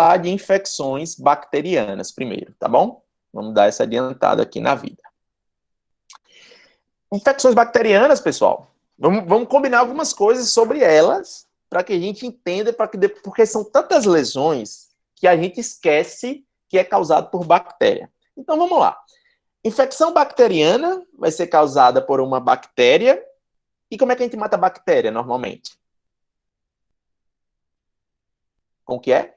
falar de infecções bacterianas primeiro, tá bom? Vamos dar essa adiantada aqui na vida. Infecções bacterianas, pessoal, vamos combinar algumas coisas sobre elas para que a gente entenda, porque são tantas lesões que a gente esquece que é causado por bactéria. Então, vamos lá. Infecção bacteriana vai ser causada por uma bactéria. E como é que a gente mata a bactéria, normalmente? Com o que é?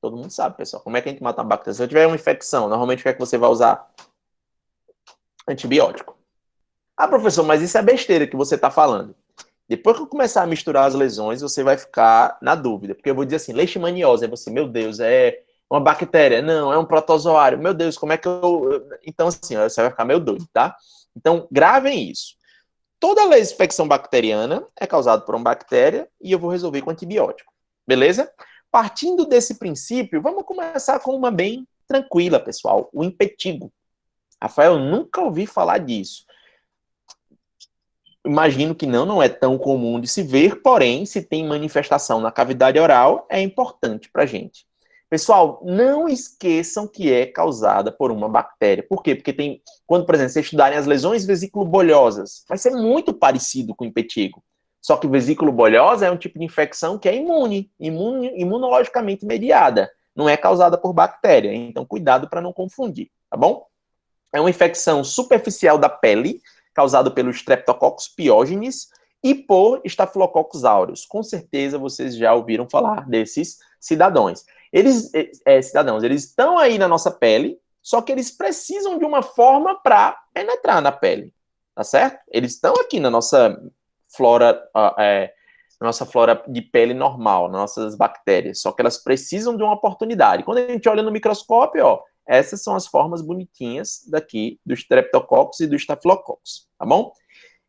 Todo mundo sabe, pessoal. Como é que a gente mata uma bactéria? Se eu tiver uma infecção, normalmente o que é que você vai usar? Antibiótico. Ah, professor, mas isso é besteira que você está falando. Depois que eu começar a misturar as lesões, você vai ficar na dúvida. Porque eu vou dizer assim, leishmaniose. Aí você, meu Deus, é uma bactéria. Não, é um protozoário. Meu Deus, como é que eu... Então, assim, você vai ficar meio doido, tá? Então, gravem isso. Toda infecção bacteriana é causada por uma bactéria e eu vou resolver com antibiótico. Beleza? Partindo desse princípio, vamos começar com uma bem tranquila, pessoal. O impetigo. Rafael, eu nunca ouvi falar disso. Imagino que não é tão comum de se ver, porém, se tem manifestação na cavidade oral, é importante para a gente. Pessoal, não esqueçam que é causada por uma bactéria. Por quê? Porque tem, quando, por exemplo, vocês estudarem as lesões vesiculobolhosas, vai ser muito parecido com o impetigo. Só que vesiculobolhosa é um tipo de infecção que é imunologicamente mediada. Não é causada por bactéria. Então, cuidado para não confundir, tá bom? É uma infecção superficial da pele, causada pelo Streptococcus pyogenes e por Staphylococcus aureus. Com certeza vocês já ouviram falar desses cidadãos. Eles estão aí na nossa pele, só que eles precisam de uma forma para penetrar na pele, tá certo? Eles estão aqui na nossa flora, de pele normal, nas nossas bactérias, só que elas precisam de uma oportunidade. Quando a gente olha no microscópio, ó, essas são as formas bonitinhas daqui do Streptococcus e do Staphylococcus, tá bom?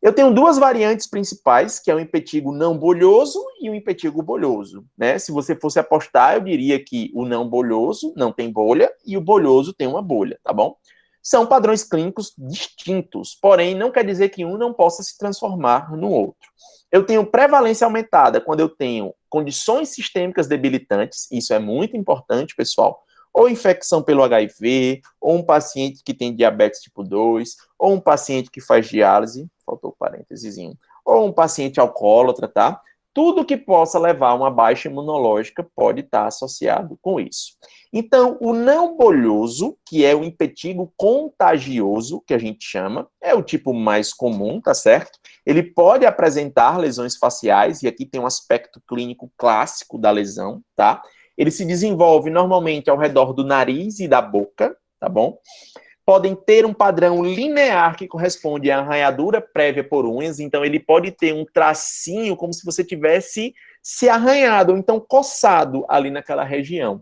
Eu tenho duas variantes principais, que é o impetigo não bolhoso e o impetigo bolhoso, né? Se você fosse apostar, eu diria que o não bolhoso não tem bolha e o bolhoso tem uma bolha, tá bom? São padrões clínicos distintos, porém não quer dizer que um não possa se transformar no outro. Eu tenho prevalência aumentada quando eu tenho condições sistêmicas debilitantes, isso é muito importante, pessoal, ou infecção pelo HIV, ou um paciente que tem diabetes tipo 2, ou um paciente que faz diálise, faltou parênteses, ou um paciente alcoólatra, tá? Tudo que possa levar a uma baixa imunológica pode estar associado com isso. Então, o não bolhoso, que é o impetigo contagioso, que a gente chama, é o tipo mais comum, tá certo? Ele pode apresentar lesões faciais, e aqui tem um aspecto clínico clássico da lesão, tá? Ele se desenvolve normalmente ao redor do nariz e da boca, tá bom? Podem ter um padrão linear que corresponde à arranhadura prévia por unhas, então ele pode ter um tracinho como se você tivesse se arranhado, ou então coçado ali naquela região.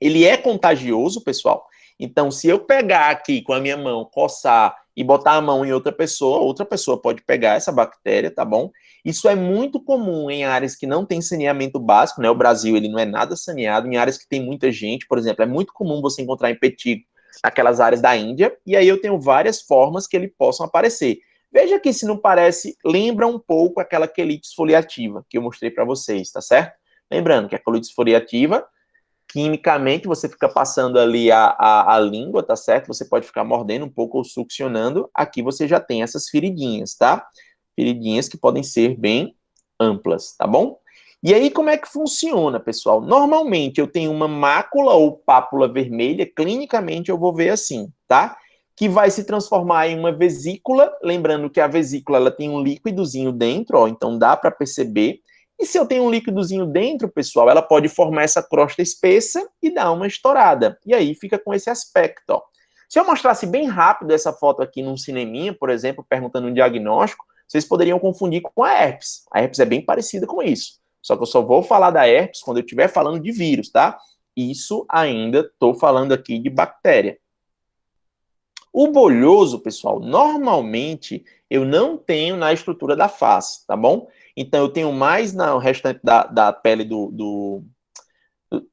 Ele é contagioso, pessoal. Então, se eu pegar aqui com a minha mão, coçar e botar a mão em outra pessoa pode pegar essa bactéria, tá bom? Isso é muito comum em áreas que não tem saneamento básico, né? O Brasil, ele não é nada saneado. Em áreas que tem muita gente, por exemplo, é muito comum você encontrar impetigo naquelas áreas da Índia, e aí eu tenho várias formas que ele possam aparecer. Veja aqui se não parece, lembra um pouco aquela quelite esfoliativa que eu mostrei para vocês, tá certo? Lembrando que a quelite esfoliativa, quimicamente, você fica passando ali a língua, tá certo? Você pode ficar mordendo um pouco ou succionando. Aqui você já tem essas feridinhas, tá? Feridinhas que podem ser bem amplas, tá bom? E aí, como é que funciona, pessoal? Normalmente, eu tenho uma mácula ou pápula vermelha, clinicamente eu vou ver assim, tá? Que vai se transformar em uma vesícula, lembrando que a vesícula, ela tem um líquidozinho dentro, ó, então dá para perceber. E se eu tenho um líquidozinho dentro, pessoal, ela pode formar essa crosta espessa e dar uma estourada. E aí fica com esse aspecto, ó. Se eu mostrasse bem rápido essa foto aqui num cineminha, por exemplo, perguntando um diagnóstico, vocês poderiam confundir com a herpes. A herpes é bem parecida com isso. Só que eu só vou falar da herpes quando eu estiver falando de vírus, tá? Isso ainda estou falando aqui de bactéria. O bolhoso, pessoal, normalmente eu não tenho na estrutura da face, tá bom? Então eu tenho mais no restante da pele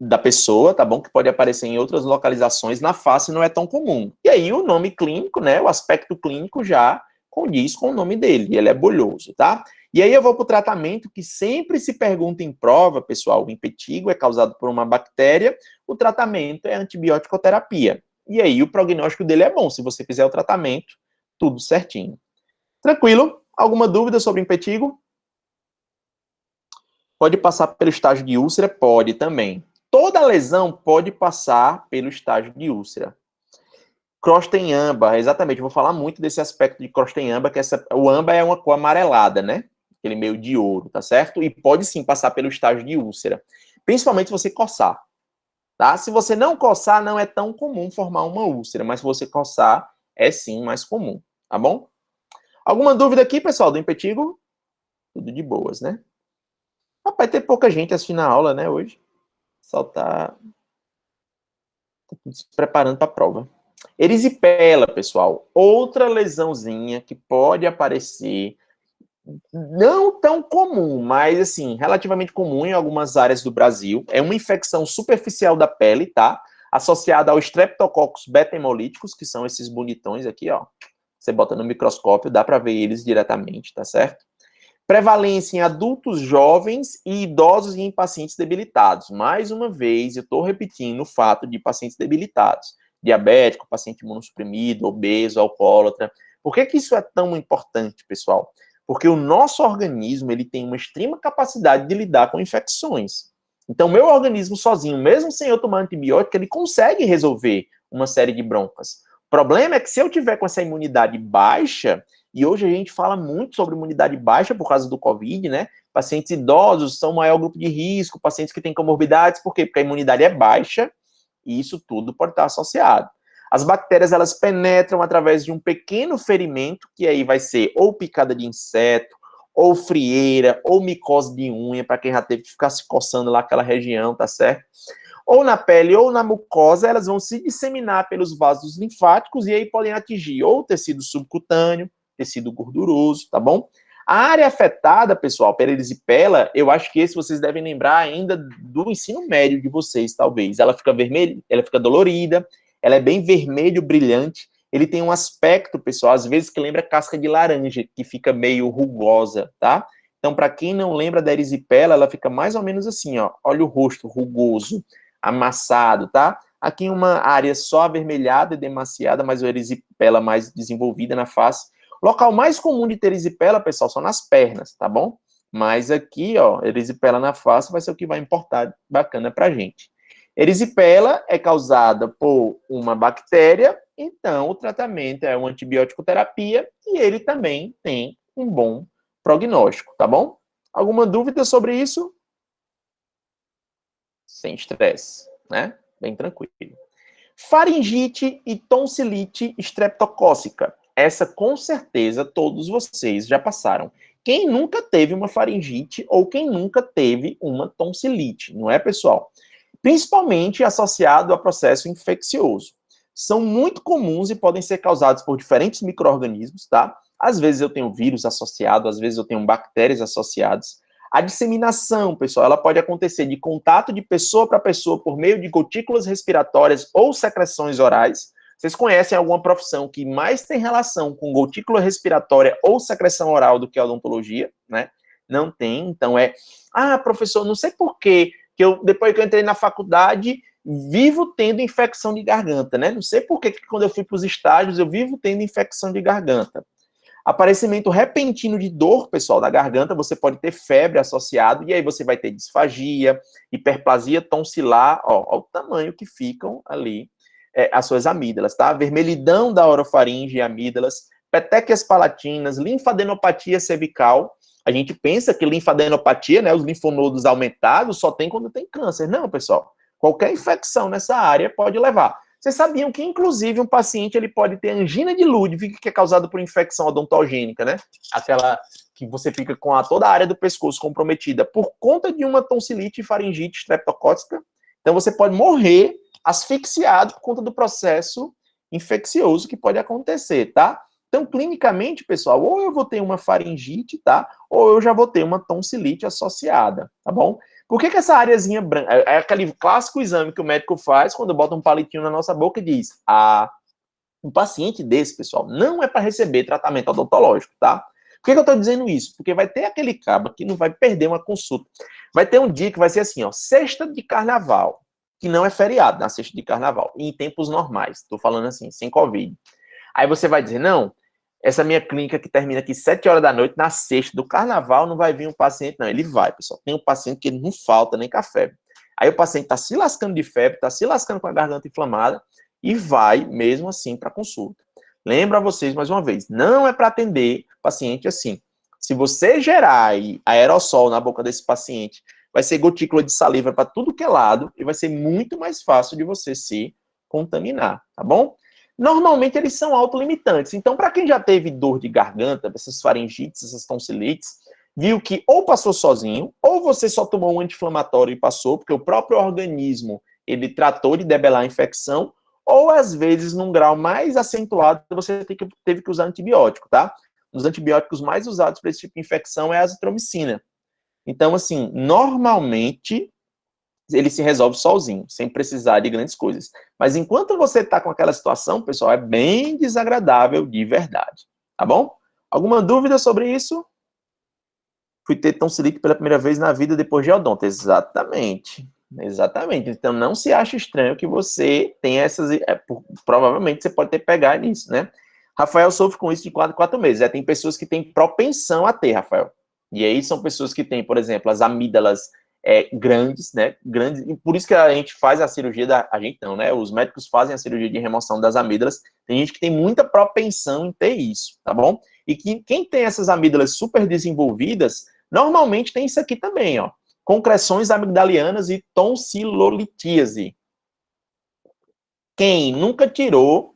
da pessoa, tá bom? Que pode aparecer em outras localizações, na face não é tão comum. E aí o nome clínico, né, o aspecto clínico já condiz com o nome dele, ele é bolhoso, tá? E aí eu vou para o tratamento que sempre se pergunta em prova, pessoal. O impetigo é causado por uma bactéria, o tratamento é antibiótico-terapia. E aí o prognóstico dele é bom, se você fizer o tratamento, tudo certinho. Tranquilo? Alguma dúvida sobre impetigo? Pode passar pelo estágio de úlcera? Pode também. Toda lesão pode passar pelo estágio de úlcera. Crosta-em-amba, exatamente, eu vou falar muito desse aspecto de crosta-em-amba, que o amba é uma cor amarelada, né? Aquele meio de ouro, tá certo? E pode sim passar pelo estágio de úlcera, principalmente se você coçar, tá? Se você não coçar, não é tão comum formar uma úlcera, mas se você coçar, é sim mais comum, tá bom? Alguma dúvida aqui, pessoal, do impetigo? Tudo de boas, né? Rapaz, tem pouca gente assistindo a aula, né, hoje. Só tá se preparando para a prova. Erisipela, pessoal, outra lesãozinha que pode aparecer, não tão comum, mas assim, relativamente comum em algumas áreas do Brasil. É uma infecção superficial da pele, tá? Associada ao Streptococcus beta-hemolíticos, que são esses bonitões aqui, ó. Você bota no microscópio, dá para ver eles diretamente, tá certo? Prevalência em adultos jovens e idosos e em pacientes debilitados. Mais uma vez, eu estou repetindo o fato de pacientes debilitados. Diabético, paciente imunossuprimido, obeso, alcoólatra. Por que isso é tão importante, pessoal? Porque o nosso organismo ele tem uma extrema capacidade de lidar com infecções. Então, meu organismo sozinho, mesmo sem eu tomar antibiótico, ele consegue resolver uma série de broncas. O problema é que se eu tiver com essa imunidade baixa, e hoje a gente fala muito sobre imunidade baixa por causa do Covid, né? Pacientes idosos são o maior grupo de risco, pacientes que têm comorbidades, por quê? Porque a imunidade é baixa e isso tudo pode estar associado. As bactérias, elas penetram através de um pequeno ferimento, que aí vai ser ou picada de inseto, ou frieira, ou micose de unha, para quem já teve que ficar se coçando lá aquela região, tá certo? Ou na pele ou na mucosa, elas vão se disseminar pelos vasos linfáticos e aí podem atingir ou o tecido subcutâneo, tecido gorduroso, tá bom? A área afetada, pessoal, pela erisipela, eu acho que esse vocês devem lembrar ainda do ensino médio de vocês, talvez. Ela fica vermelha, ela fica dolorida, ela é bem vermelho, brilhante. Ele tem um aspecto, pessoal, às vezes que lembra casca de laranja, que fica meio rugosa, tá? Então, para quem não lembra da erisipela, ela fica mais ou menos assim, ó. Olha o rosto rugoso, amassado, tá? Aqui uma área só avermelhada e demaciada, mas o erisipela mais desenvolvida na face. O local mais comum de ter erisipela, pessoal, são nas pernas, tá bom? Mas aqui, ó, erisipela na face vai ser o que vai importar bacana pra gente. Erisipela é causada por uma bactéria, então o tratamento é uma antibiótico terapia e ele também tem um bom prognóstico, tá bom? Alguma dúvida sobre isso? Sem estresse, né? Bem tranquilo. Faringite e tonsilite estreptocócica. Essa, com certeza, todos vocês já passaram. Quem nunca teve uma faringite ou quem nunca teve uma tonsilite, não é, pessoal? Principalmente associado a processo infeccioso. São muito comuns e podem ser causados por diferentes micro-organismos, tá? Às vezes eu tenho vírus associado, às vezes eu tenho bactérias associadas. A disseminação, pessoal, ela pode acontecer de contato de pessoa para pessoa por meio de gotículas respiratórias ou secreções orais. Vocês conhecem alguma profissão que mais tem relação com gotícula respiratória ou secreção oral do que a odontologia, né? Não tem, então professor, não sei por quê, que eu, depois que eu entrei na faculdade, vivo tendo infecção de garganta, né? Não sei por que quando eu fui para os estágios, eu vivo tendo infecção de garganta. Aparecimento repentino de dor, pessoal, da garganta, você pode ter febre associado, e aí você vai ter disfagia, hiperplasia tonsilar, ó o tamanho que ficam ali as suas amígdalas, tá? Vermelhidão da orofaringe e amígdalas, petequias palatinas, linfadenopatia cervical. A gente pensa que linfadenopatia, né, os linfonodos aumentados, só tem quando tem câncer. Não, pessoal. Qualquer infecção nessa área pode levar. Vocês sabiam que, inclusive, um paciente ele pode ter angina de Ludwig, que é causada por infecção odontogênica, né? Aquela que você fica com toda a área do pescoço comprometida por conta de uma tonsilite e faringite estreptocócica. Então, você pode morrer asfixiado por conta do processo infeccioso que pode acontecer, tá? Então, clinicamente, pessoal, ou eu vou ter uma faringite, tá? Ou eu já vou ter uma tonsilite associada, tá bom? Por que essa areazinha branca? É aquele clássico exame que o médico faz quando bota um palitinho na nossa boca e diz: um paciente desse, pessoal, não é para receber tratamento odontológico, tá? Por que eu estou dizendo isso? Porque vai ter aquele cabo que não vai perder uma consulta. Vai ter um dia que vai ser assim, ó, sexta de carnaval, que não é feriado na sexta de carnaval, em tempos normais. Estou falando assim, sem Covid. Aí você vai dizer, não, essa minha clínica que termina aqui 7 horas da noite, na sexta do carnaval, não vai vir um paciente, não. Ele vai, pessoal. Tem um paciente que não falta nem café. Aí o paciente está se lascando de febre, está se lascando com a garganta inflamada e vai, mesmo assim, para consulta. Lembro a vocês, mais uma vez, não é para atender paciente assim. Se você gerar aerossol na boca desse paciente, vai ser gotícula de saliva para tudo que é lado e vai ser muito mais fácil de você se contaminar, tá bom? Normalmente eles são autolimitantes. Então, para quem já teve dor de garganta, essas faringites, essas tonsilites, viu que ou passou sozinho, ou você só tomou um anti-inflamatório e passou, porque o próprio organismo, ele tratou de debelar a infecção, ou às vezes, num grau mais acentuado, você teve que usar antibiótico, tá? Um dos antibióticos mais usados para esse tipo de infecção é a azitromicina. Então, assim, normalmente ele se resolve sozinho, sem precisar de grandes coisas. Mas enquanto você está com aquela situação, pessoal, é bem desagradável de verdade, tá bom? Alguma dúvida sobre isso? Fui ter tonsilite pela primeira vez na vida depois de odonto. Exatamente. Exatamente. Então, não se ache estranho que você tenha essas... provavelmente você pode ter pegado nisso, né? Rafael sofre com isso de 4 em 4 meses. Tem pessoas que têm propensão a ter, Rafael. E aí são pessoas que têm, por exemplo, as amígdalas grandes, né? Grandes, e por isso que a gente faz a cirurgia a gente não, né? Os médicos fazem a cirurgia de remoção das amígdalas. Tem gente que tem muita propensão em ter isso, tá bom? E quem tem essas amígdalas super desenvolvidas, normalmente tem isso aqui também, ó. Concreções amigdalianas e tonsilolitíase. Quem nunca tirou,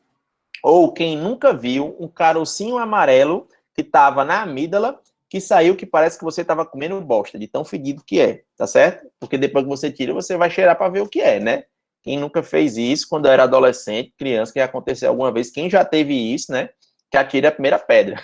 ou quem nunca viu, um carocinho amarelo que estava na amígdala, que saiu que parece que você estava comendo bosta, de tão fedido que é, tá certo? Porque depois que você tira, você vai cheirar para ver o que é, né? Quem nunca fez isso, quando era adolescente, criança, que aconteceu alguma vez, quem já teve isso, né? Que atire a primeira pedra.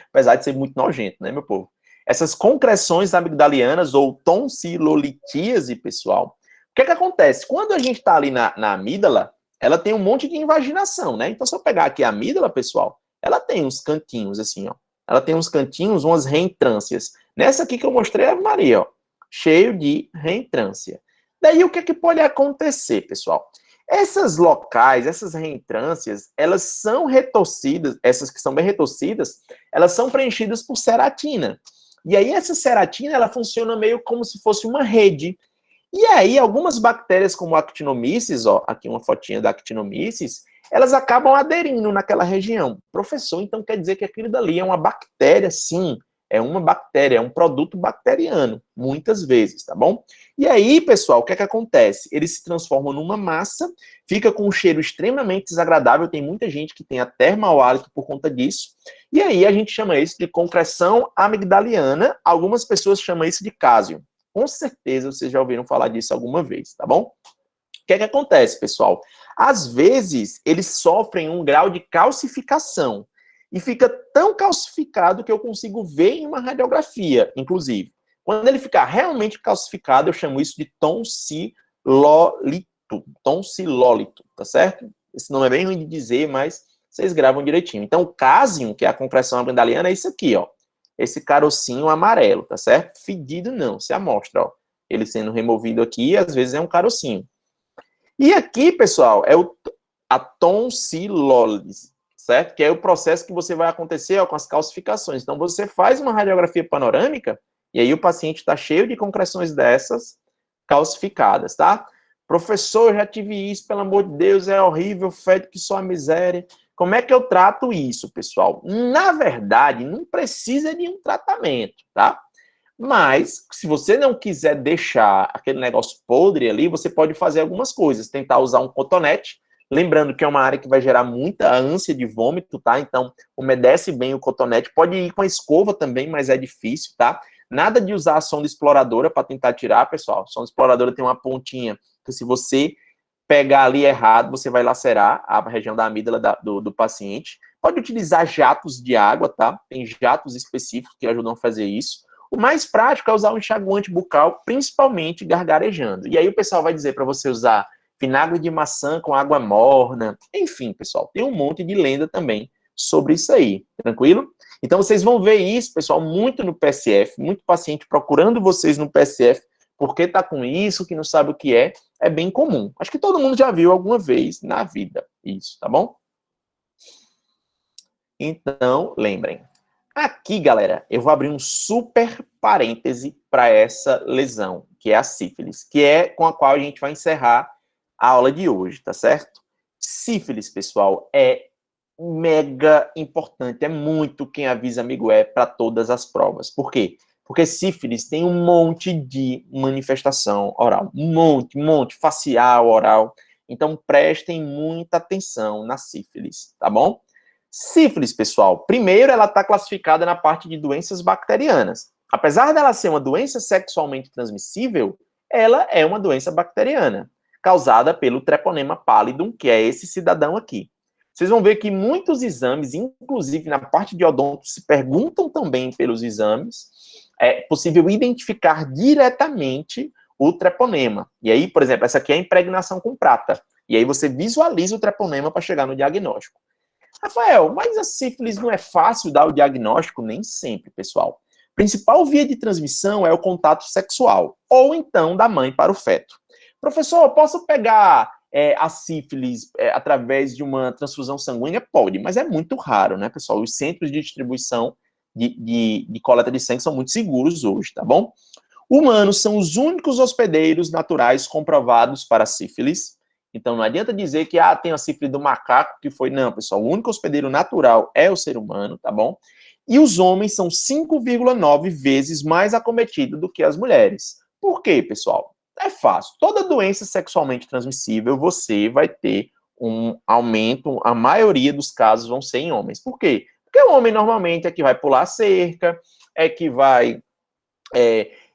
Apesar de ser muito nojento, né, meu povo? Essas concreções amigdalianas ou tonsilolitíase, pessoal, o que é que acontece? Quando a gente está ali na amígdala, ela tem um monte de invaginação, né? Então, se eu pegar aqui a amígdala, pessoal, ela tem uns cantinhos, assim, ó. Ela tem uns cantinhos, umas reentrâncias. Nessa aqui que eu mostrei a Maria, ó, cheio de reentrância. Daí, o que é que pode acontecer, pessoal? Essas locais, essas reentrâncias, elas são retorcidas, essas que são bem retorcidas, elas são preenchidas por ceratina. E aí, essa ceratina, ela funciona meio como se fosse uma rede. E aí, algumas bactérias, como a Actinomyces, ó, aqui uma fotinha da Actinomyces, elas acabam aderindo naquela região. Professor, então quer dizer que aquilo dali é uma bactéria? Sim, é uma bactéria, é um produto bacteriano, muitas vezes, tá bom? E aí, pessoal, o que é que acontece? Eles se transformam numa massa, fica com um cheiro extremamente desagradável, tem muita gente que tem até mau hálito por conta disso, e aí a gente chama isso de concreção amigdaliana, algumas pessoas chamam isso de cásio. Com certeza vocês já ouviram falar disso alguma vez, tá bom? O que é que acontece, pessoal? Às vezes, eles sofrem um grau de calcificação. E fica tão calcificado que eu consigo ver em uma radiografia, inclusive. Quando ele ficar realmente calcificado, eu chamo isso de tonsilólito, tá certo? Esse nome é bem ruim de dizer, mas vocês gravam direitinho. Então, o cásium, que é a compressão amigdaliana, é isso aqui, ó. Esse carocinho amarelo, tá certo? Fedido não, se amostra, ó. Ele sendo removido aqui, às vezes é um carocinho. E aqui, pessoal, é a tonsilólise, certo? Que é o processo que você vai acontecer ó, com as calcificações. Então, você faz uma radiografia panorâmica e aí o paciente está cheio de concreções dessas calcificadas, tá? Professor, eu já tive isso, pelo amor de Deus, é horrível, fede que só a miséria. Como é que eu trato isso, pessoal? Na verdade, não precisa de um tratamento, tá? Mas, se você não quiser deixar aquele negócio podre ali, você pode fazer algumas coisas. Tentar usar um cotonete, lembrando que é uma área que vai gerar muita ânsia de vômito, tá? Então, umedece bem o cotonete. Pode ir com a escova também, mas é difícil, tá? Nada de usar a sonda exploradora para tentar tirar, pessoal. A sonda exploradora tem uma pontinha que se você pegar ali errado, você vai lacerar a região da amígdala do paciente. Pode utilizar jatos de água, tá? Tem jatos específicos que ajudam a fazer isso. O mais prático é usar um enxaguante bucal, principalmente gargarejando. E aí o pessoal vai dizer para você usar vinagre de maçã com água morna. Enfim, pessoal, tem um monte de lenda também sobre isso aí, tranquilo? Então, vocês vão ver isso, pessoal, muito no PSF, muito paciente procurando vocês no PSF, porque tá com isso, que não sabe o que é bem comum. Acho que todo mundo já viu alguma vez na vida isso, tá bom? Então, lembrem. Aqui, galera, eu vou abrir um super parêntese para essa lesão, que é a sífilis, que é com a qual a gente vai encerrar a aula de hoje, tá certo? Sífilis, pessoal, é mega importante, é muito quem avisa amigo é para todas as provas. Por quê? Porque sífilis tem um monte de manifestação oral, um monte, facial, oral. Então, prestem muita atenção na sífilis, tá bom? Sífilis, pessoal, primeiro ela está classificada na parte de doenças bacterianas. Apesar dela ser uma doença sexualmente transmissível, ela é uma doença bacteriana, causada pelo Treponema pallidum, que é esse cidadão aqui. Vocês vão ver que muitos exames, inclusive na parte de odonto, se perguntam também pelos exames, é possível identificar diretamente o treponema. E aí, por exemplo, essa aqui é a impregnação com prata. E aí você visualiza o treponema para chegar no diagnóstico. Rafael, mas a sífilis não é fácil dar o diagnóstico? Nem sempre, pessoal. Principal via de transmissão é o contato sexual, ou então da mãe para o feto. Professor, eu posso pegar a sífilis através de uma transfusão sanguínea? Pode, mas é muito raro, né, pessoal? Os centros de distribuição de coleta de sangue são muito seguros hoje, tá bom? Humanos são os únicos hospedeiros naturais comprovados para sífilis. Então, não adianta dizer que tem a sífilis do macaco, que foi. Não, pessoal, o único hospedeiro natural é o ser humano, tá bom? E os homens são 5,9 vezes mais acometidos do que as mulheres. Por quê, pessoal? É fácil. Toda doença sexualmente transmissível, você vai ter um aumento, a maioria dos casos vão ser em homens. Por quê? Porque o homem normalmente é que vai pular a cerca, é que vai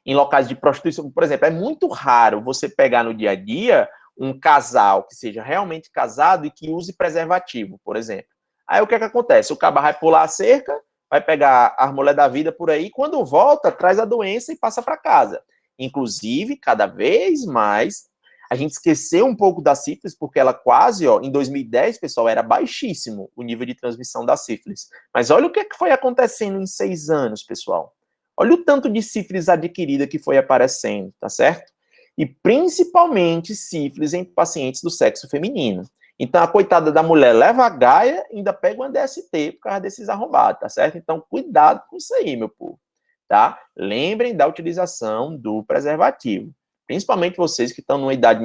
em locais de prostituição. Por exemplo, é muito raro você pegar no dia a dia um casal que seja realmente casado e que use preservativo, por exemplo. Aí o que é que acontece? O cara vai pular a cerca, vai pegar a mulher da vida por aí, quando volta, traz a doença e passa para casa. Inclusive, cada vez mais, a gente esqueceu um pouco da sífilis, porque ela quase, em 2010, pessoal, era baixíssimo o nível de transmissão da sífilis. Mas olha o que foi acontecendo em 6 anos, pessoal. Olha o tanto de sífilis adquirida que foi aparecendo, tá certo? E principalmente sífilis em pacientes do sexo feminino. Então, a coitada da mulher leva a gaia e ainda pega uma DST por causa desses arrombados, tá certo? Então, cuidado com isso aí, meu povo, tá? Lembrem da utilização do preservativo. Principalmente vocês que estão numa idade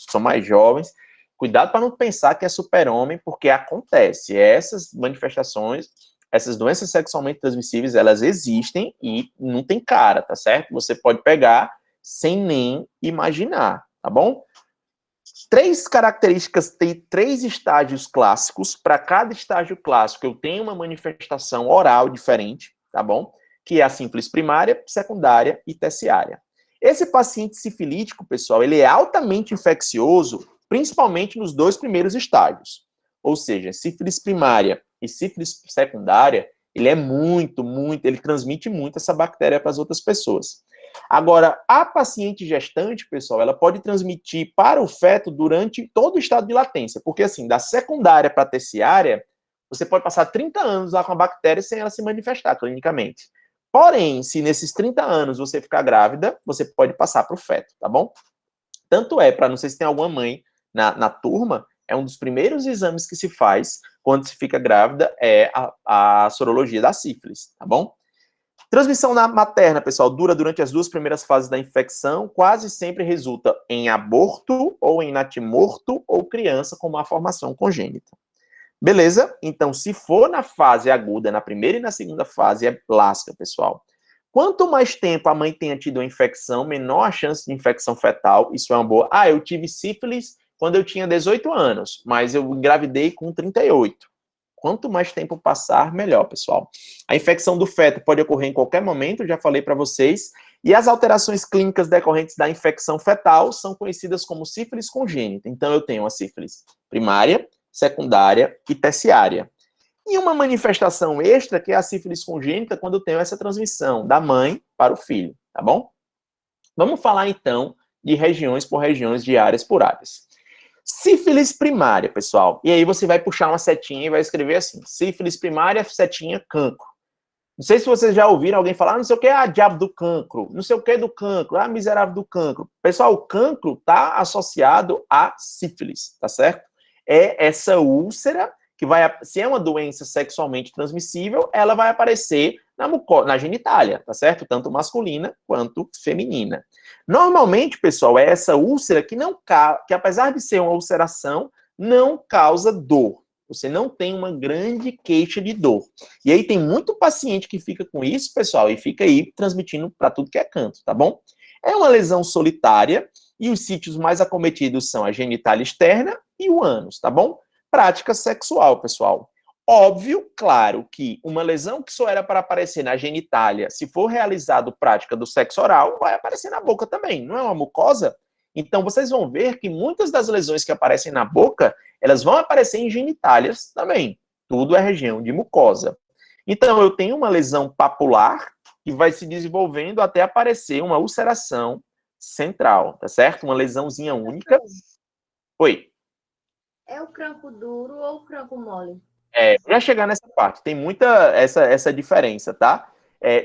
são mais jovens, cuidado para não pensar que é super-homem, porque acontece. Essas manifestações, essas doenças sexualmente transmissíveis, elas existem e não tem cara, tá certo? Você pode pegar sem nem imaginar, tá bom? 3 características, tem 3 estágios clássicos. Para cada estágio clássico, eu tenho uma manifestação oral diferente, tá bom? Que é a sífilis primária, secundária e terciária. Esse paciente sifilítico, pessoal, ele é altamente infeccioso, principalmente nos 2 primeiros estágios. Ou seja, sífilis primária e sífilis secundária, ele é ele transmite muito essa bactéria para as outras pessoas. Agora, a paciente gestante, pessoal, ela pode transmitir para o feto durante todo o estado de latência, porque assim, da secundária para a terciária, você pode passar 30 anos lá com a bactéria sem ela se manifestar clinicamente. Porém, se nesses 30 anos você ficar grávida, você pode passar para o feto, tá bom? Tanto é, para não sei se tem alguma mãe na turma, é um dos primeiros exames que se faz quando se fica grávida, é a sorologia da sífilis, tá bom? Transmissão materna, pessoal, dura durante as 2 primeiras fases da infecção, quase sempre resulta em aborto, ou em natimorto, ou criança com uma formação congênita. Beleza? Então, se for na fase aguda, na primeira e na segunda fase, é lasca, pessoal. Quanto mais tempo a mãe tenha tido a infecção, menor a chance de infecção fetal. Isso é uma boa. Eu tive sífilis quando eu tinha 18 anos, mas eu engravidei com 38. Quanto mais tempo passar, melhor, pessoal. A infecção do feto pode ocorrer em qualquer momento, já falei para vocês. E as alterações clínicas decorrentes da infecção fetal são conhecidas como sífilis congênita. Então, eu tenho a sífilis primária, secundária e terciária. E uma manifestação extra, que é a sífilis congênita, quando eu tenho essa transmissão da mãe para o filho, tá bom? Vamos falar, então, de regiões por regiões, de áreas por áreas. Sífilis primária, pessoal. E aí você vai puxar uma setinha e vai escrever assim, sífilis primária, setinha, cancro. Não sei se vocês já ouviram alguém falar, não sei o que, diabo do cancro, não sei o que do cancro, miserável do cancro. Pessoal, o cancro está associado a sífilis, tá certo? É essa úlcera que vai, se é uma doença sexualmente transmissível, ela vai aparecer na genitália, tá certo? Tanto masculina quanto feminina. Normalmente, pessoal, é essa úlcera que apesar de ser uma ulceração, não causa dor. Você não tem uma grande queixa de dor. E aí tem muito paciente que fica com isso, pessoal, e fica aí transmitindo para tudo que é canto, tá bom? É uma lesão solitária e os sítios mais acometidos são a genitália externa e o ânus, tá bom? Prática sexual, pessoal. Óbvio, claro, que uma lesão que só era para aparecer na genitália, se for realizado prática do sexo oral, vai aparecer na boca também, não é uma mucosa? Então, vocês vão ver que muitas das lesões que aparecem na boca, elas vão aparecer em genitálias também. Tudo é região de mucosa. Então, eu tenho uma lesão papular que vai se desenvolvendo até aparecer uma ulceração central, tá certo? Uma lesãozinha única. Oi. É o cranco duro ou o cranco mole? Já chegar nessa parte, tem muita essa diferença, tá?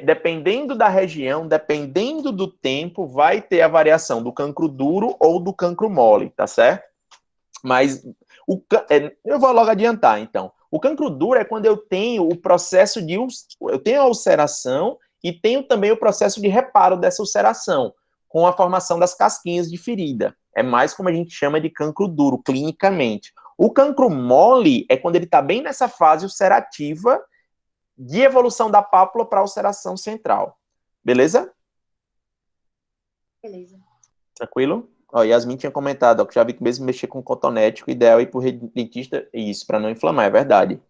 Dependendo da região, dependendo do tempo, vai ter a variação do cancro duro ou do cancro mole, tá certo? Mas eu vou logo adiantar, então. O cancro duro é quando eu tenho o processo eu tenho a ulceração e tenho também o processo de reparo dessa ulceração, com a formação das casquinhas de ferida. É mais como a gente chama de cancro duro, clinicamente. O cancro mole é quando ele está bem nessa fase ulcerativa de evolução da pápula para a ulceração central. Beleza? Beleza. Tranquilo? Ó, Yasmin tinha comentado, ó, que já vi que mesmo mexer com cotonete, o ideal é ir pro dentista, isso, para não inflamar, é verdade.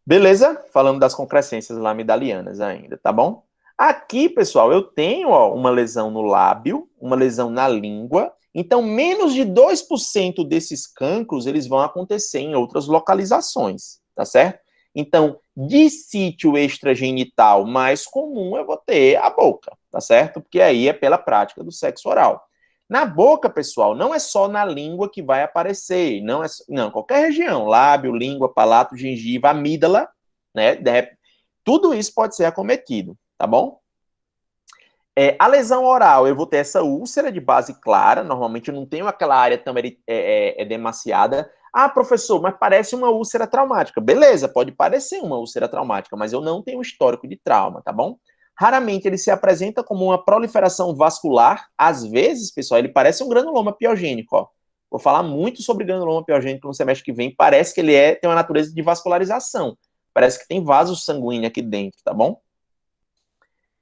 Beleza? Falando das concrescências lamidalianas ainda, tá bom? Aqui, pessoal, eu tenho uma lesão no lábio, uma lesão na língua, então menos de 2% desses cancros, eles vão acontecer em outras localizações, tá certo? Então, de sítio extragenital mais comum, eu vou ter a boca, tá certo? Porque aí é pela prática do sexo oral. Na boca, pessoal, não é só na língua que vai aparecer, não, qualquer região, lábio, língua, palato, gengiva, amígdala, né? Tudo isso pode ser acometido, tá bom? A lesão oral, eu vou ter essa úlcera de base clara, normalmente eu não tenho aquela área tão demasiada. Professor, mas parece uma úlcera traumática. Beleza, pode parecer uma úlcera traumática, mas eu não tenho histórico de trauma, tá bom? Raramente ele se apresenta como uma proliferação vascular. Às vezes, pessoal, ele parece um granuloma piogênico, ó. Vou falar muito sobre granuloma piogênico no semestre que vem. Parece que ele tem uma natureza de vascularização. Parece que tem vaso sanguíneo aqui dentro, tá bom?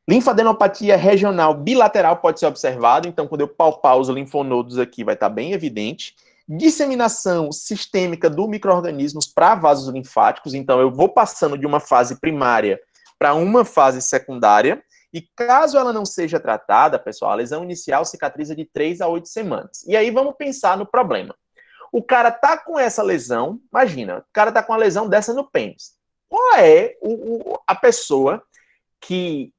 Linfadenopatia regional bilateral pode ser observado, então quando eu palpar os linfonodos aqui vai estar bem evidente. Disseminação sistêmica do micro-organismos para vasos linfáticos, então eu vou passando de uma fase primária para uma fase secundária, e caso ela não seja tratada, pessoal, a lesão inicial cicatriza de 3 a 8 semanas. E aí vamos pensar no problema. O cara tá com essa lesão, imagina, o cara tá com uma lesão dessa no pênis. Qual é a pessoa que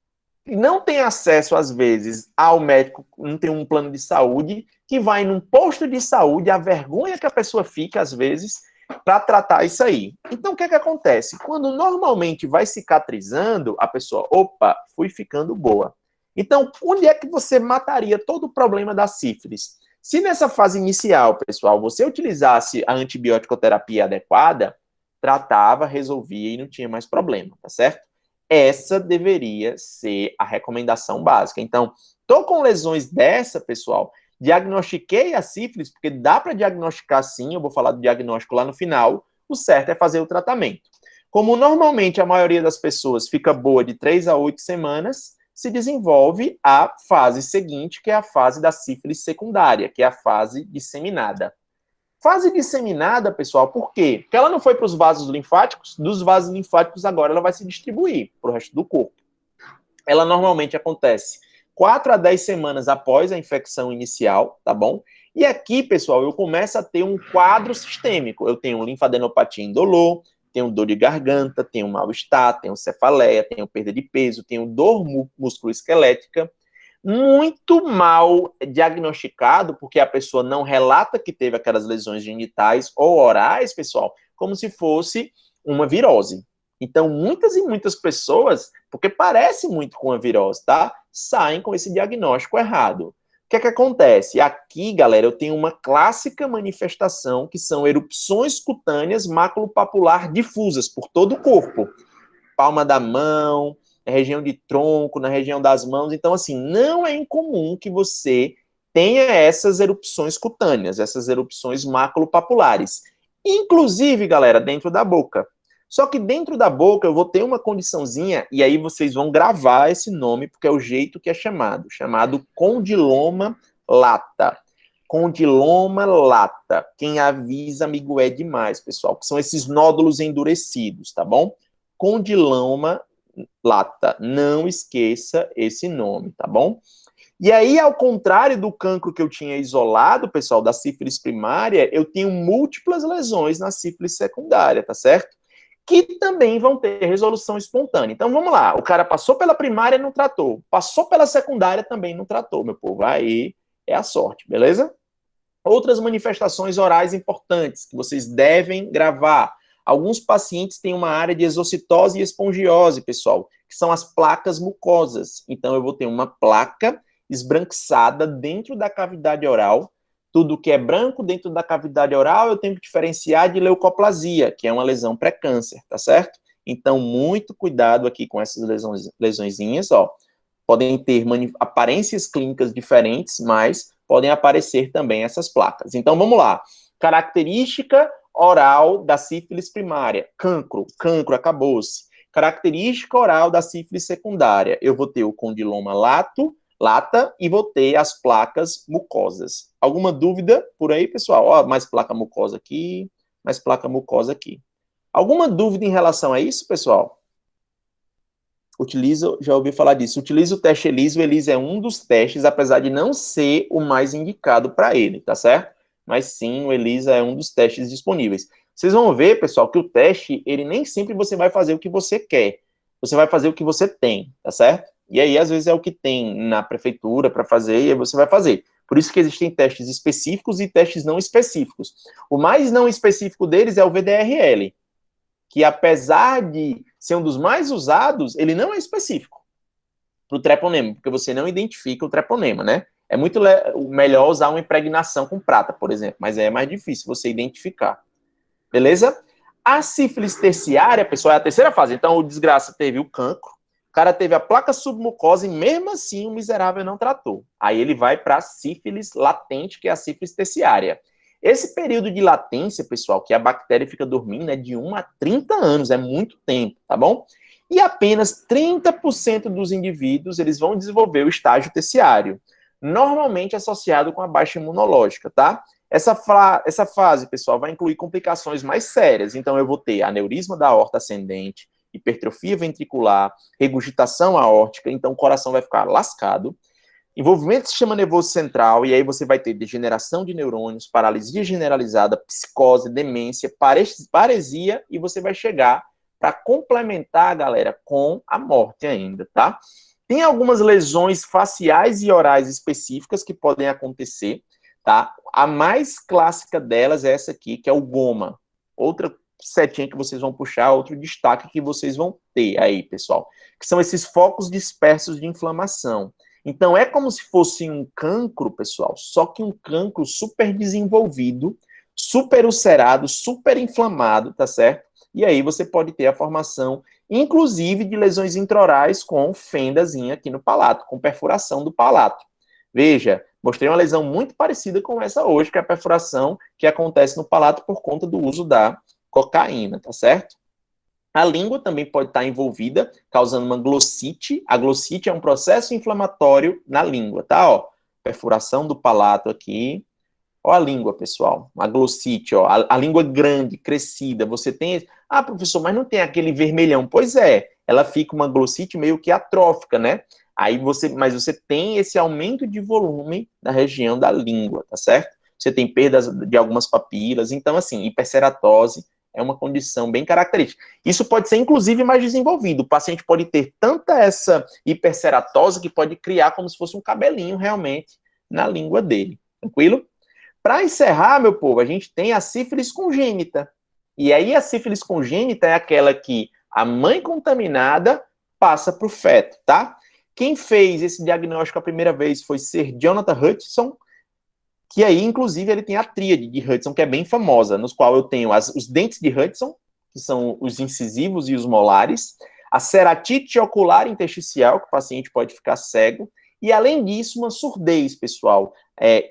não tem acesso, às vezes, ao médico, não tem um plano de saúde, que vai num posto de saúde, a vergonha que a pessoa fica, às vezes, para tratar isso aí. Então, o que é que acontece? Quando normalmente vai cicatrizando, a pessoa, opa, fui ficando boa. Então, onde é que você mataria todo o problema da sífilis? Se nessa fase inicial, pessoal, você utilizasse a antibiótico-terapia adequada, tratava, resolvia e não tinha mais problema, tá certo? Essa deveria ser a recomendação básica. Então, tô com lesões dessa, pessoal, diagnostiquei a sífilis, porque dá para diagnosticar sim, eu vou falar do diagnóstico lá no final, o certo é fazer o tratamento. Como normalmente a maioria das pessoas fica boa de 3 a 8 semanas, se desenvolve a fase seguinte, que é a fase da sífilis secundária, que é a fase disseminada. Fase disseminada, pessoal, por quê? Porque ela não foi para os vasos linfáticos, dos vasos linfáticos agora ela vai se distribuir para o resto do corpo. Ela normalmente acontece 4 a 10 semanas após a infecção inicial, tá bom? E aqui, pessoal, eu começo a ter um quadro sistêmico. Eu tenho linfadenopatia indolor, tenho dor de garganta, tenho mal-estar, tenho cefaleia, tenho perda de peso, tenho dor musculoesquelética, muito mal diagnosticado, porque a pessoa não relata que teve aquelas lesões genitais ou orais, pessoal, como se fosse uma virose. Então, muitas e muitas pessoas, porque parece muito com a virose, tá? Saem com esse diagnóstico errado. O que é que acontece? Aqui, galera, eu tenho uma clássica manifestação que são erupções cutâneas maculopapular difusas por todo o corpo. Palma da mão, na região de tronco, na região das mãos. Então, assim, não é incomum que você tenha essas erupções cutâneas, essas erupções maculopapulares. Inclusive, galera, dentro da boca. Só que dentro da boca eu vou ter uma condiçãozinha, e aí vocês vão gravar esse nome, porque é o jeito que é chamado condiloma lata. Condiloma lata. Quem avisa, amigo, é demais, pessoal, que são esses nódulos endurecidos, tá bom? Condiloma lata. Não esqueça esse nome, tá bom? E aí, ao contrário do cancro que eu tinha isolado, pessoal, da sífilis primária, eu tenho múltiplas lesões na sífilis secundária, tá certo? Que também vão ter resolução espontânea. Então, vamos lá. O cara passou pela primária e não tratou. Passou pela secundária também não tratou, meu povo. Aí é a sorte, beleza? Outras manifestações orais importantes que vocês devem gravar. Alguns pacientes têm uma área de exocitose e espongiose, pessoal, que são as placas mucosas. Então, eu vou ter uma placa esbranquiçada dentro da cavidade oral. Tudo que é branco dentro da cavidade oral, eu tenho que diferenciar de leucoplasia, que é uma lesão pré-câncer, tá certo? Então, muito cuidado aqui com essas lesõezinhas, ó. Podem ter aparências clínicas diferentes, mas podem aparecer também essas placas. Então, vamos lá. Característica oral da sífilis primária. Cancro, acabou-se. Característica oral da sífilis secundária. Eu vou ter o condiloma lata e vou ter as placas mucosas. Alguma dúvida por aí, pessoal? Ó, mais placa mucosa aqui, mais placa mucosa aqui. Alguma dúvida em relação a isso, pessoal? Já ouvi falar disso. Utiliza o teste ELISA. O ELISA é um dos testes, apesar de não ser o mais indicado para ele, tá certo? Mas sim, o ELISA é um dos testes disponíveis. Vocês vão ver, pessoal, que o teste, ele nem sempre você vai fazer o que você quer. Você vai fazer o que você tem, tá certo? E aí, às vezes, é o que tem na prefeitura para fazer, e aí você vai fazer. Por isso que existem testes específicos e testes não específicos. O mais não específico deles é o VDRL, que apesar de ser um dos mais usados, ele não é específico para o treponema, porque você não identifica o treponema, né? É muito melhor usar uma impregnação com prata, por exemplo, mas é mais difícil você identificar. Beleza? A sífilis terciária, pessoal, é a terceira fase. Então, o desgraça teve o cancro, o cara teve a placa submucosa e mesmo assim o miserável não tratou. Aí ele vai para a sífilis latente, que é a sífilis terciária. Esse período de latência, pessoal, que a bactéria fica dormindo, é de 1 a 30 anos, é muito tempo, tá bom? E apenas 30% dos indivíduos, eles vão desenvolver o estágio terciário, normalmente associado com a baixa imunológica, tá? Essa fase, pessoal, vai incluir complicações mais sérias. Então, eu vou ter aneurisma da aorta ascendente, hipertrofia ventricular, regurgitação aórtica, então o coração vai ficar lascado, envolvimento do sistema nervoso central, e aí você vai ter degeneração de neurônios, paralisia generalizada, psicose, demência, paresia, e você vai chegar para complementar, galera, com a morte ainda, tá? Tem algumas lesões faciais e orais específicas que podem acontecer, tá? A mais clássica delas é essa aqui, que é o goma. Outra setinha que vocês vão puxar, outro destaque que vocês vão ter aí, pessoal, que são esses focos dispersos de inflamação. Então, é como se fosse um cancro, pessoal, só que um cancro super desenvolvido, super ulcerado, super inflamado, tá certo? E aí você pode ter a formação, inclusive, de lesões intraorais com fendazinha aqui no palato, com perfuração do palato. Veja, mostrei uma lesão muito parecida com essa hoje, que é a perfuração que acontece no palato por conta do uso da cocaína, tá certo? A língua também pode estar envolvida, causando uma glossite. A glossite é um processo inflamatório na língua, tá? Ó, perfuração do palato aqui. Ó a língua, pessoal. A glossite, ó. A língua grande, crescida. Você tem... Ah, professor, mas não tem aquele vermelhão. Pois é, ela fica uma glossite meio que atrófica, né? Mas você tem esse aumento de volume na região da língua, tá certo? Você tem perdas de algumas papilas. Então, assim, hiperceratose é uma condição bem característica. Isso pode ser, inclusive, mais desenvolvido. O paciente pode ter tanta essa hiperceratose que pode criar como se fosse um cabelinho, realmente, na língua dele. Tranquilo? Para encerrar, meu povo, a gente tem a sífilis congênita. E aí, a sífilis congênita é aquela que A mãe contaminada passa para o feto, tá? Quem fez esse diagnóstico a primeira vez foi Sir Jonathan Hutchinson, que aí, inclusive, ele tem a tríade de Hudson, que é bem famosa, nos qual eu tenho os dentes de Hudson, que são os incisivos e os molares, a ceratite ocular intersticial, que o paciente pode ficar cego, e, além disso, uma surdez, pessoal,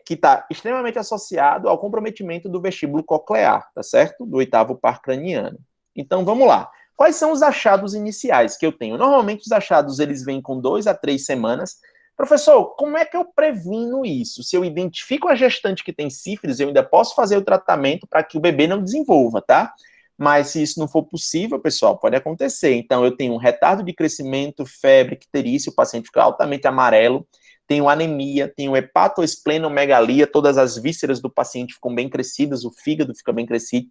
que está extremamente associado ao comprometimento do vestíbulo coclear, tá certo? Do oitavo par craniano. Então, vamos lá. Quais são os achados iniciais que eu tenho? Normalmente, os achados, eles vêm com 2 a 3 semanas. Professor, como é que eu previno isso? Se eu identifico a gestante que tem sífilis, eu ainda posso fazer o tratamento para que o bebê não desenvolva, tá? Mas se isso não for possível, pessoal, pode acontecer. Então, eu tenho um retardo de crescimento, febre, icterícia, o paciente fica altamente amarelo, tenho anemia, tenho hepatoesplenomegalia, todas as vísceras do paciente ficam bem crescidas, o fígado fica bem crescido,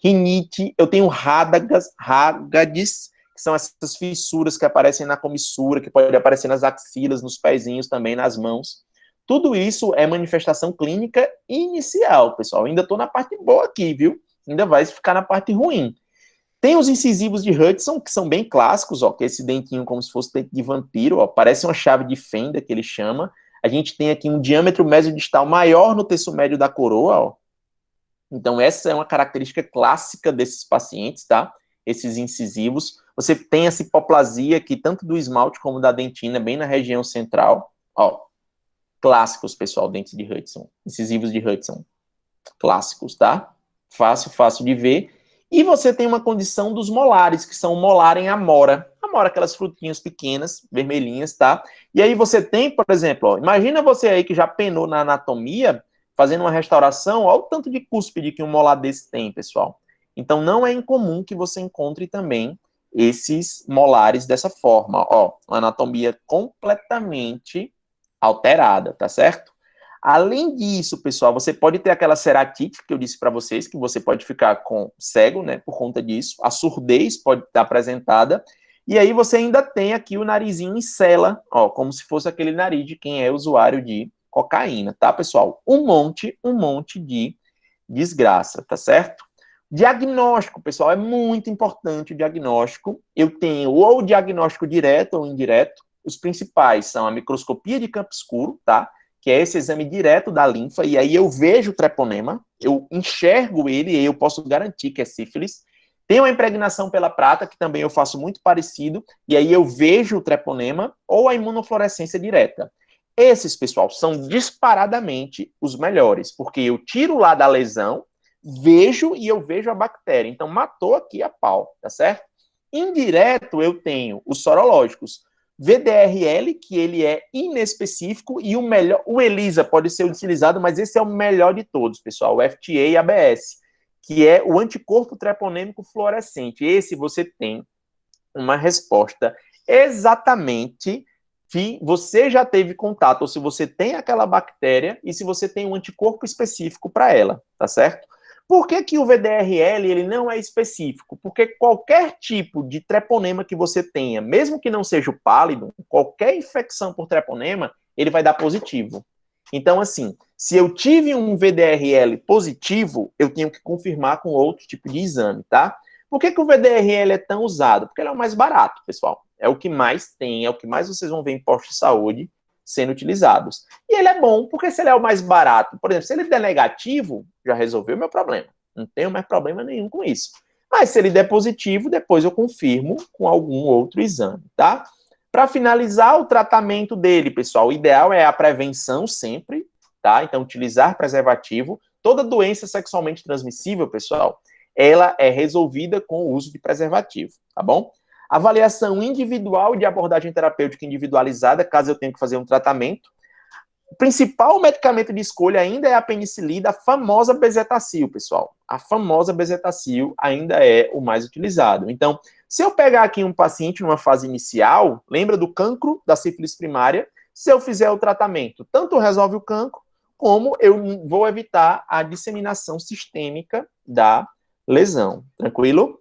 rinite, eu tenho Hagades, que são essas fissuras que aparecem na comissura, que pode aparecer nas axilas, nos pezinhos também, nas mãos. Tudo isso é manifestação clínica inicial, pessoal. Ainda estou na parte boa aqui, viu? Ainda vai ficar na parte ruim. Tem os incisivos de Hudson, que são bem clássicos, ó, que é esse dentinho como se fosse dente de vampiro, ó, parece uma chave de fenda, que ele chama. A gente tem aqui um diâmetro mesodistal maior no terço médio da coroa, ó. Então, essa é uma característica clássica desses pacientes, tá? Esses incisivos. Você tem essa hipoplasia aqui, tanto do esmalte como da dentina, bem na região central. Ó, clássicos, pessoal, dentes de Hudson. Incisivos de Hudson. Clássicos, tá? Fácil de ver. E você tem uma condição dos molares, que são molar em amora. Amora, aquelas frutinhas pequenas, vermelhinhas, tá? E aí você tem, por exemplo, ó, imagina você aí que já penou na anatomia, fazendo uma restauração, olha o tanto de cúspide que um molar desse tem, pessoal. Então, não é incomum que você encontre também esses molares dessa forma, ó, uma anatomia completamente alterada, tá certo? Além disso, pessoal, você pode ter aquela ceratite que eu disse para vocês, que você pode ficar com cego, né, por conta disso. A surdez pode estar apresentada. E aí você ainda tem aqui o narizinho em cela, ó, como se fosse aquele nariz de quem é usuário de cocaína, tá, pessoal? Um monte de desgraça, tá certo? Diagnóstico, pessoal, é muito importante o diagnóstico. Eu tenho ou o diagnóstico direto ou indireto. Os principais são a microscopia de campo escuro, tá? Que é esse exame direto da linfa, e aí eu vejo o treponema, eu enxergo ele, e eu posso garantir que é sífilis. Tem uma impregnação pela prata, que também eu faço muito parecido, e aí eu vejo o treponema, ou a imunofluorescência direta. Esses, pessoal, são disparadamente os melhores, porque eu tiro lá da lesão, vejo e eu vejo a bactéria. Então, matou aqui a pau, tá certo? Indireto, eu tenho os sorológicos. VDRL, que ele é inespecífico, e o melhor, o ELISA pode ser utilizado, mas esse é o melhor de todos, pessoal, o FTA-ABS, que é o anticorpo treponêmico fluorescente. Esse você tem uma resposta exatamente que você já teve contato, ou se você tem aquela bactéria, e se você tem um anticorpo específico para ela, tá certo? Por que o VDRL ele não é específico? Porque qualquer tipo de treponema que você tenha, mesmo que não seja o pálido, qualquer infecção por treponema, ele vai dar positivo. Então, assim, se eu tive um VDRL positivo, eu tenho que confirmar com outro tipo de exame, tá? Por que o VDRL é tão usado? Porque ele é o mais barato, pessoal. É o que mais tem, é o que mais vocês vão ver em postos de saúde sendo utilizados. E ele é bom, porque se ele é o mais barato, por exemplo, se ele der negativo, já resolveu o meu problema. Não tenho mais problema nenhum com isso. Mas se ele der positivo, depois eu confirmo com algum outro exame, tá? Para finalizar o tratamento dele, pessoal, o ideal é a prevenção sempre, tá? Então, utilizar preservativo. Toda doença sexualmente transmissível, pessoal, ela é resolvida com o uso de preservativo, tá bom? Avaliação individual de abordagem terapêutica individualizada, caso eu tenha que fazer um tratamento. O principal medicamento de escolha ainda é a penicilina, a famosa bezetacil, pessoal. A famosa bezetacil ainda é o mais utilizado. Então, se eu pegar aqui um paciente numa fase inicial, lembra do cancro da sífilis primária, se eu fizer o tratamento, tanto resolve o cancro, como eu vou evitar a disseminação sistêmica da lesão. Tranquilo?